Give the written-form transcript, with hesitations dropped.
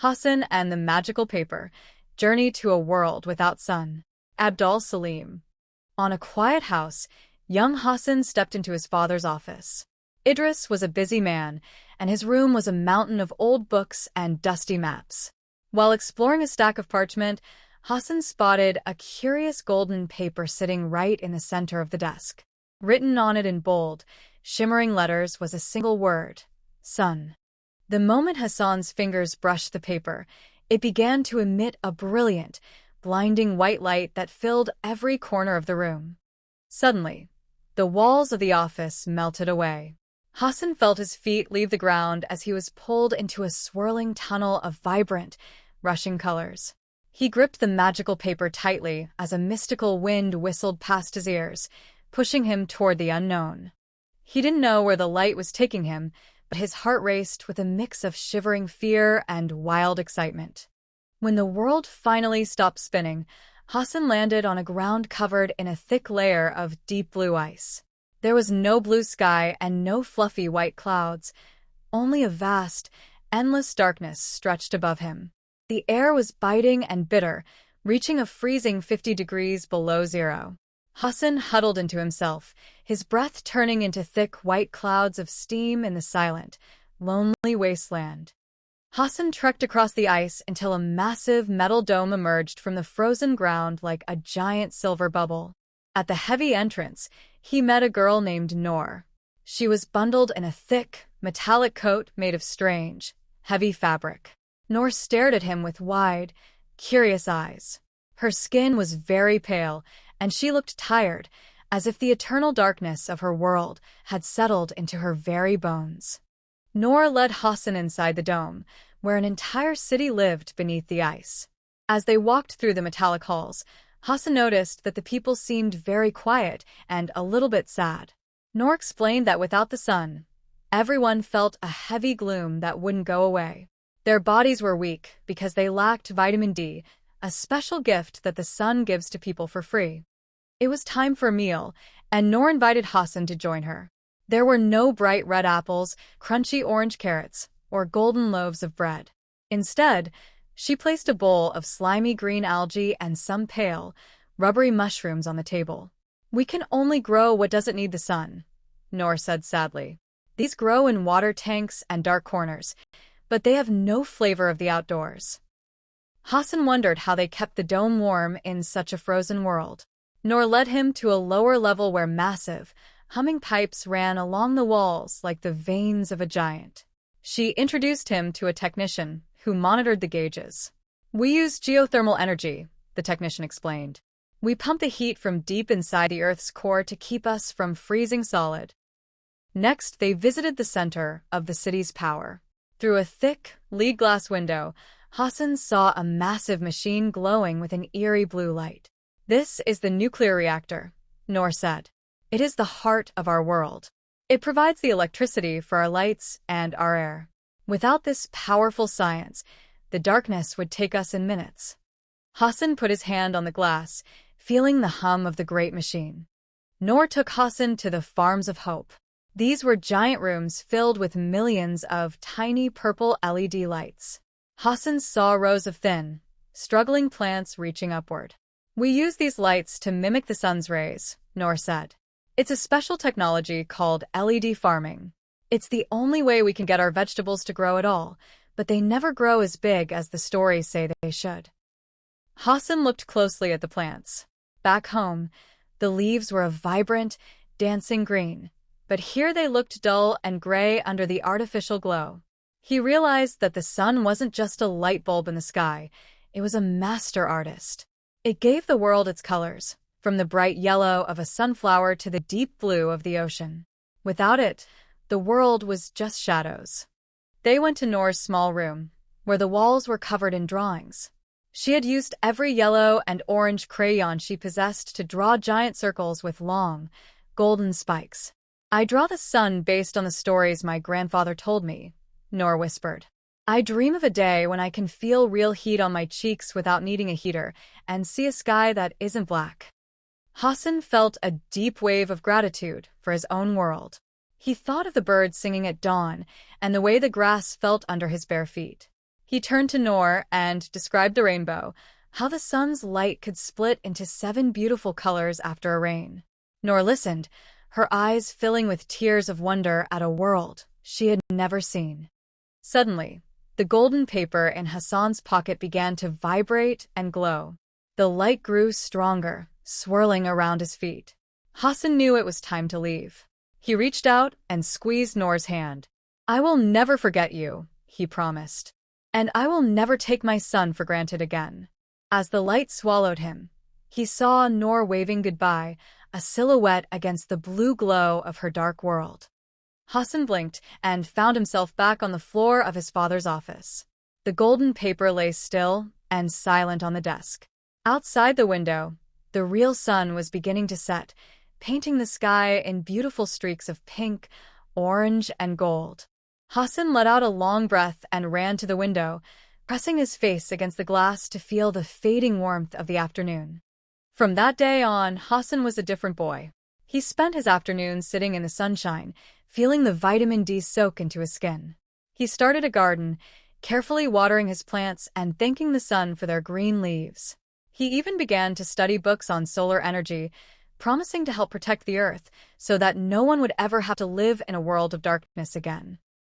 Hassan and the Magical Paper, Journey to a World Without Sun. Abdul Salim. On a quiet house, young Hassan stepped into his father's office. Idris was a busy man, and his room was a mountain of old books and dusty maps. While exploring a stack of parchment, Hassan spotted a curious golden paper sitting right in the center of the desk. Written on it in bold, shimmering letters was a single word: sun. The moment Hassan's fingers brushed the paper, it began to emit a brilliant, blinding white light that filled every corner of the room. Suddenly, the walls of the office melted away. Hassan felt his feet leave the ground as he was pulled into a swirling tunnel of vibrant, rushing colors. He gripped the magical paper tightly as a mystical wind whistled past his ears, pushing him toward the unknown. He didn't know where the light was taking him, but his heart raced with a mix of shivering fear and wild excitement. When the world finally stopped spinning, Hassan landed on a ground covered in a thick layer of deep blue ice. There was no blue sky and no fluffy white clouds, only a vast, endless darkness stretched above him. The air was biting and bitter, reaching a freezing 50 degrees below zero. Hassan huddled into himself, his breath turning into thick white clouds of steam in the silent, lonely wasteland. Hassan trekked across the ice until a massive metal dome emerged from the frozen ground like a giant silver bubble. At the heavy entrance, he met a girl named Noor. She was bundled in a thick, metallic coat made of strange, heavy fabric. Noor stared at him with wide, curious eyes. Her skin was very pale, and she looked tired, as if the eternal darkness of her world had settled into her very bones. Noor led Hassan inside the dome, where an entire city lived beneath the ice. As they walked through the metallic halls, Hassan noticed that the people seemed very quiet and a little bit sad. Noor explained that without the sun, everyone felt a heavy gloom that wouldn't go away. Their bodies were weak because they lacked vitamin D, a special gift that the sun gives to people for free. It was time for a meal, and Noor invited Hassan to join her. There were no bright red apples, crunchy orange carrots, or golden loaves of bread. Instead, she placed a bowl of slimy green algae and some pale, rubbery mushrooms on the table. "We can only grow what doesn't need the sun," Noor said sadly. "These grow in water tanks and dark corners, but they have no flavor of the outdoors." Hassan wondered how they kept the dome warm in such a frozen world. Noor led him to a lower level where massive, humming pipes ran along the walls like the veins of a giant. She introduced him to a technician who monitored the gauges. "We use geothermal energy," the technician explained. "We pump the heat from deep inside the Earth's core to keep us from freezing solid." Next, they visited the center of the city's power. Through a thick, lead glass window, Hassan saw a massive machine glowing with an eerie blue light. "This is the nuclear reactor," Noor said. "It is the heart of our world. It provides the electricity for our lights and our air. Without this powerful science, the darkness would take us in minutes." Hassan put his hand on the glass, feeling the hum of the great machine. Noor took Hassan to the Farms of Hope. These were giant rooms filled with millions of tiny purple LED lights. Hassan saw rows of thin, struggling plants reaching upward. "We use these lights to mimic the sun's rays," Noor said. "It's a special technology called LED farming. It's the only way we can get our vegetables to grow at all, but they never grow as big as the stories say they should." Hassan looked closely at the plants. Back home, the leaves were a vibrant, dancing green, but here they looked dull and gray under the artificial glow. He realized that the sun wasn't just a light bulb in the sky, it was a master artist. It gave the world its colors, from the bright yellow of a sunflower to the deep blue of the ocean. Without it, the world was just shadows. They went to Noor's small room, where the walls were covered in drawings. She had used every yellow and orange crayon she possessed to draw giant circles with long, golden spikes. "I draw the sun based on the stories my grandfather told me," Noor whispered. "I dream of a day when I can feel real heat on my cheeks without needing a heater and see a sky that isn't black." Hassan felt a deep wave of gratitude for his own world. He thought of the birds singing at dawn and the way the grass felt under his bare feet. He turned to Noor and described the rainbow, how the sun's light could split into 7 beautiful colors after a rain. Noor listened, her eyes filling with tears of wonder at a world she had never seen. Suddenly, the golden paper in Hassan's pocket began to vibrate and glow. The light grew stronger, swirling around his feet. Hassan knew it was time to leave. He reached out and squeezed Noor's hand. "I will never forget you," he promised. "And I will never take my son for granted again." As the light swallowed him, he saw Noor waving goodbye, a silhouette against the blue glow of her dark world. Hassan blinked and found himself back on the floor of his father's office. The golden paper lay still and silent on the desk. Outside the window, the real sun was beginning to set, painting the sky in beautiful streaks of pink, orange, and gold. Hassan let out a long breath and ran to the window, pressing his face against the glass to feel the fading warmth of the afternoon. From that day on, Hassan was a different boy. He spent his afternoons sitting in the sunshine, feeling the vitamin D soak into his skin. He started a garden, carefully watering his plants and thanking the sun for their green leaves. He even began to study books on solar energy, promising to help protect the Earth so that no one would ever have to live in a world of darkness again.